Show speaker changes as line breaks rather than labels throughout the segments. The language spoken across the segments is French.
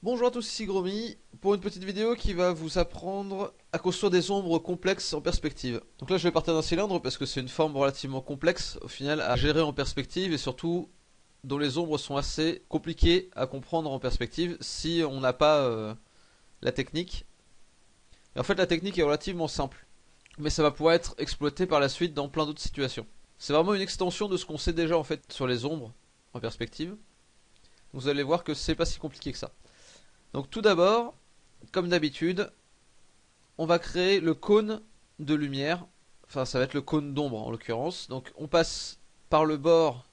Bonjour à tous, ici Gromy, pour une petite vidéo qui va vous apprendre à construire des ombres complexes en perspective. Donc là je vais partir d'un cylindre parce que c'est une forme relativement complexe au final à gérer en perspective et surtout dont les ombres sont assez compliquées à comprendre en perspective si on n'a pas la technique. Et en fait la technique est relativement simple, mais ça va pouvoir être exploité par la suite dans plein d'autres situations. C'est vraiment une extension de ce qu'on sait déjà en fait sur les ombres en perspective. Vous allez voir que c'est pas si compliqué que ça. Donc tout d'abord, comme d'habitude, on va créer le cône de lumière. Enfin, ça va être le cône d'ombre en l'occurrence. Donc on passe par le bord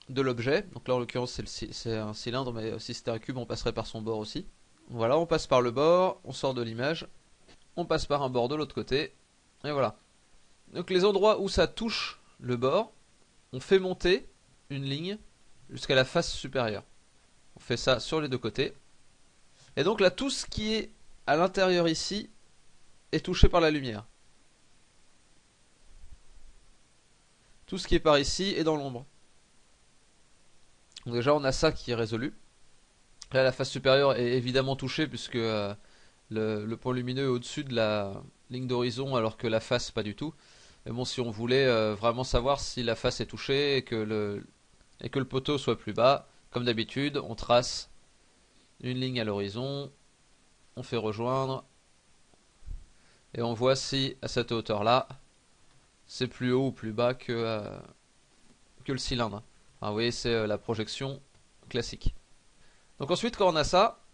de l'objet. Donc là en l'occurrence c'est un cylindre, mais si c'était un cube on passerait par son bord aussi. Voilà, on passe par le bord, on sort de l'image. On passe par un bord de l'autre côté. Et voilà. Donc les endroits où ça touche le bord, on fait monter une ligne jusqu'à la face supérieure. On fait ça sur les deux côtés. Et donc là, tout ce qui est à l'intérieur ici est touché par la lumière. Tout ce qui est par ici est dans l'ombre. Donc déjà, on a ça qui est résolu. Là, la face supérieure est évidemment touchée puisque le point lumineux est au-dessus de la ligne d'horizon alors que la face pas du tout. Mais bon, si on voulait vraiment savoir si la face est touchée et que le poteau soit plus bas, comme d'habitude, on trace une ligne à l'horizon, on fait rejoindre, et on voit si à cette hauteur là c'est plus haut ou plus bas que le cylindre. Ah oui, c'est la projection classique. Donc ensuite quand on a ça,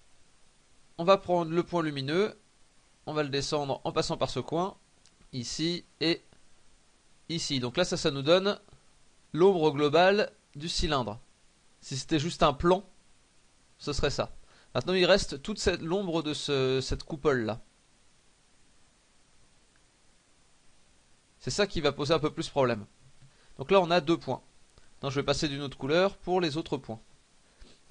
on va prendre le point lumineux, on va le descendre en passant par ce coin, ici et ici. Donc là ça nous donne l'ombre globale du cylindre. Si c'était juste un plan, ce serait ça. Maintenant il reste toute l'ombre de cette coupole là. C'est ça qui va poser un peu plus problème. Donc là on a deux points. Maintenant je vais passer d'une autre couleur pour les autres points.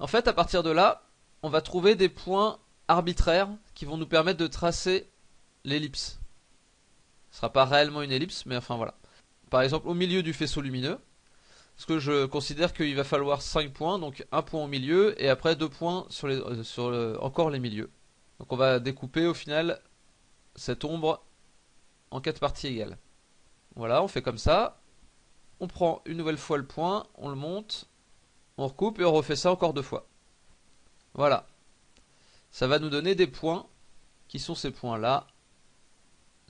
En fait à partir de là, on va trouver des points arbitraires qui vont nous permettre de tracer l'ellipse. Ce ne sera pas réellement une ellipse, mais enfin voilà. Par exemple au milieu du faisceau lumineux, parce que je considère qu'il va falloir 5 points, donc un point au milieu et après 2 points encore les milieux. Donc on va découper au final cette ombre en 4 parties égales. Voilà, on fait comme ça. On prend une nouvelle fois le point, on le monte, on recoupe et on refait ça encore deux fois. Voilà. Ça va nous donner des points qui sont ces points là,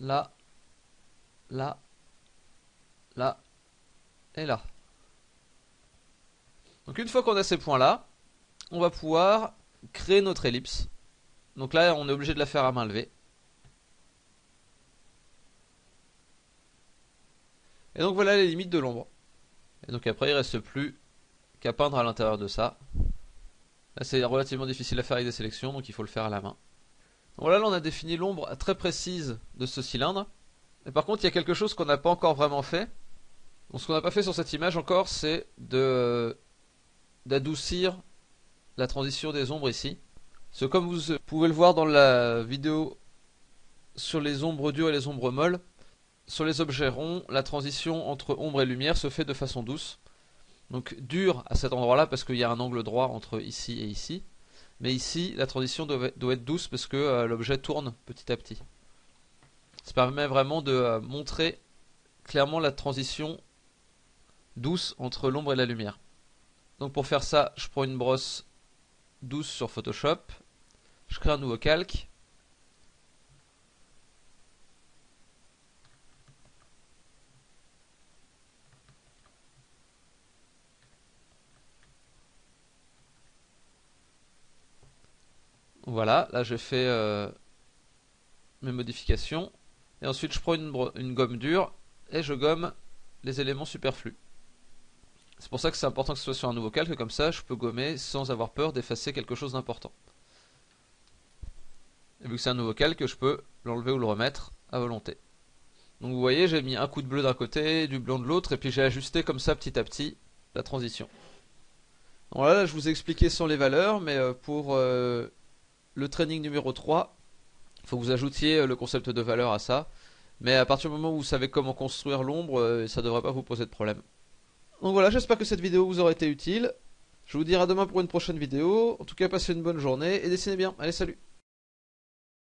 là, là, là et là. Donc une fois qu'on a ces points là, on va pouvoir créer notre ellipse. Donc là on est obligé de la faire à main levée. Et donc voilà les limites de l'ombre. Et donc après il ne reste plus qu'à peindre à l'intérieur de ça. Là c'est relativement difficile à faire avec des sélections, donc il faut le faire à la main. Donc voilà, là on a défini l'ombre très précise de ce cylindre. Et par contre il y a quelque chose qu'on n'a pas encore vraiment fait. Donc ce qu'on n'a pas fait sur cette image encore, c'est d'adoucir la transition des ombres ici. Parce que comme vous pouvez le voir dans la vidéo sur les ombres dures et les ombres molles, sur les objets ronds, la transition entre ombre et lumière se fait de façon douce. Donc dur à cet endroit là parce qu'il y a un angle droit entre ici et ici. Mais ici la transition doit être douce parce que l'objet tourne petit à petit. Ça permet vraiment de montrer clairement la transition douce entre l'ombre et la lumière. Donc pour faire ça, je prends une brosse douce sur Photoshop, je crée un nouveau calque. Voilà, là j'ai fait mes modifications. Et ensuite je prends une gomme dure et je gomme les éléments superflus. C'est pour ça que c'est important que ce soit sur un nouveau calque, comme ça je peux gommer sans avoir peur d'effacer quelque chose d'important. Et vu que c'est un nouveau calque, je peux l'enlever ou le remettre à volonté. Donc vous voyez, j'ai mis un coup de bleu d'un côté, du blanc de l'autre, et puis j'ai ajusté comme ça petit à petit la transition. Voilà, là je vous ai expliqué sans les valeurs, mais pour le training numéro 3, il faut que vous ajoutiez le concept de valeur à ça. Mais à partir du moment où vous savez comment construire l'ombre, ça ne devrait pas vous poser de problème. Donc voilà, j'espère que cette vidéo vous aura été utile. Je vous dirai à demain pour une prochaine vidéo. En tout cas, passez une bonne journée et dessinez bien. Allez, salut!